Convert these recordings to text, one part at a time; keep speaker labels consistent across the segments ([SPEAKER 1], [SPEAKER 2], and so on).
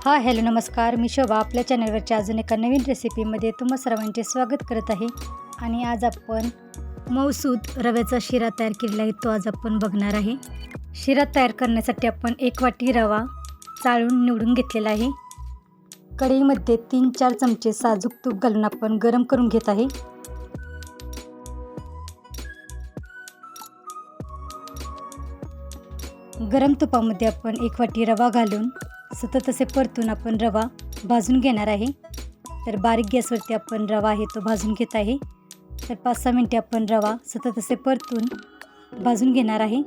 [SPEAKER 1] Hello नमस्कार. मी शोभा आपल्या चॅनलवरच्या अजून एका नवीन रेसिपीमध्ये तुम्हा सर्वांचे स्वागत करत आहे. आणि आज आपण मऊसूद रव्याचा शिरा तयार केलेला आहे, तो आज आपण बघणार आहे. शिरा तयार करण्यासाठी आपण 1 वाटी रवा चाळून निवडून घेतलेला आहे. कढईमध्ये 3-4 चमचे साजूक तूप घालून आपण गरम करून घेत आहे. गरम तुपामध्ये आपण 1 वाटी रवा घालून सतत असे परतून आपण रवा भाजून घेणार आहे. तर बारीक गॅसवरती आपण रवा आहे तो भाजून घेत आहे. तर 5-6 मिनिटे आपण रवा सतत असे परतून भाजून घेणार आहे.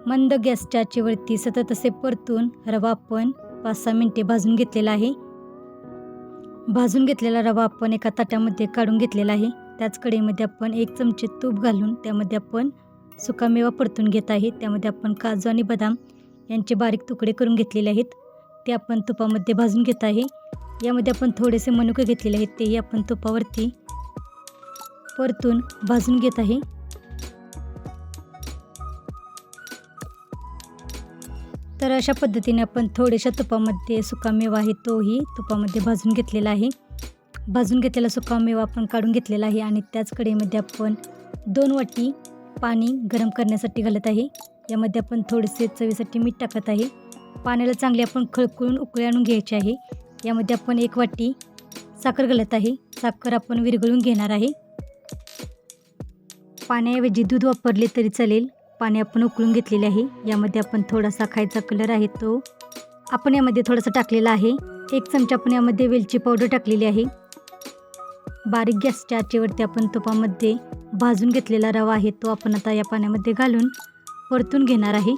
[SPEAKER 1] मंद गॅसच्या आचेवरती सतत असे परतून रवा आपण 5-6 मिनिटे भाजून घेतलेला आहे. भाजून घेतलेला रवा आपण एका ताटामध्ये काढून घेतलेला आहे. त्याच कढईमध्ये आपण 1 चमचे तूप घालून त्यामध्ये आपण सुकामेवा परतून घेत आहे. त्यामध्ये आपण काजू आणि बदाम यांचे बारीक तुकडे करून घेतलेले आहेत, ते आपण तुपामध्ये भाजून घेत आहे. यामध्ये आपण थोडेसे मनुके घेतलेले आहेत, तेही आपण तुपावरती परतून भाजून घेत आहे. तर अशा पद्धतीने आपण थोड्याशा तुपामध्ये सुकामेवा आहे तोही तुपामध्ये भाजून घेतलेला आहे. भाजून घेतलेला सुकामेवा आपण काढून घेतलेला आहे आणि त्याच कढईमध्ये आपण 2 वाटी पाणी गरम करण्यासाठी घालत आहे. यामध्ये आपण थोडेसे चवीसाठी मीठ टाकत आहे. पाण्याला चांगले आपण खळखळून उकळी आणून घ्यायचे आहे. यामध्ये आपण 1 वाटी साखर घालत आहे. साखर आपण विरघळून घेणार आहे. पाण्याऐवजी दूध वापरले तरी चालेल. पाणी आपण उकळून घेतलेले आहे. यामध्ये आपण थोडासा खायचा कलर आहे तो आपण यामध्ये थोडासा टाकलेला आहे. 1 चमचा आपण यामध्ये वेलची पावडर टाकलेली आहे. बारीक गॅसच्या आचेवरती आपण तुपामध्ये भाजून घेतलेला रवा आहे तो आपण आता या पाण्यामध्ये घालून परतून घेणार आहे.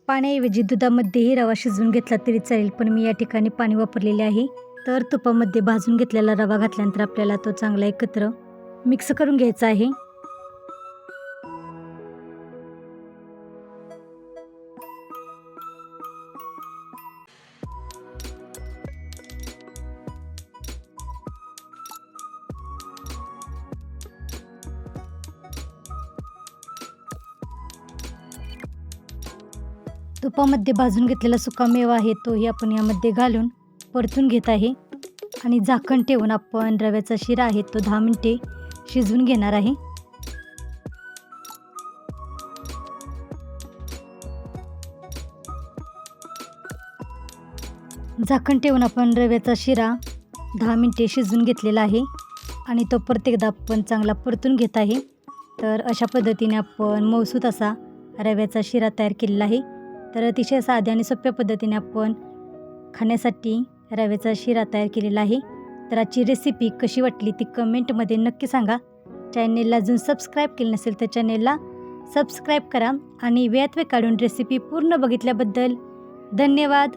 [SPEAKER 1] पाण्याऐवजी दुधामध्येही रवा शिजवून घेतला तरी चालेल, पण मी या ठिकाणी पाणी वापरलेले आहे. तर तुपामध्ये भाजून घेतलेला रवा घातल्यानंतर आपल्याला तो चांगला एकत्र मिक्स करून घ्यायचा आहे. तुपामध्ये भाजून घेतलेला सुकामेवा आहे तोही आपण यामध्ये घालून परतून घेत आहे. आणि झाकण ठेवून आपण रव्याचा शिरा आहे तो 10 मिनिटे शिजवून घेणार आहे. झाकण ठेवून आपण रव्याचा शिरा 10 मिनिटे शिजवून घेतलेला आहे आणि तो परत एकदा आपण चांगला परतून घेत आहे. तर अशा पद्धतीने आपण मऊसूद असा रव्याचा शिरा तयार केलेला आहे. तर अतिशय साध्या आणि सोप्या पद्धतीने आपण खाण्यासाठी रव्याचा शिरा तयार केलेला आहे. तर आजची रेसिपी कशी वाटली ती कमेंटमध्ये नक्की सांगा. चॅनेलला अजून सबस्क्राईब केलं नसेल तर चॅनेलला सबस्क्राईब करा आणि वेळात वेळ काढून रेसिपी पूर्ण बघितल्याबद्दल धन्यवाद.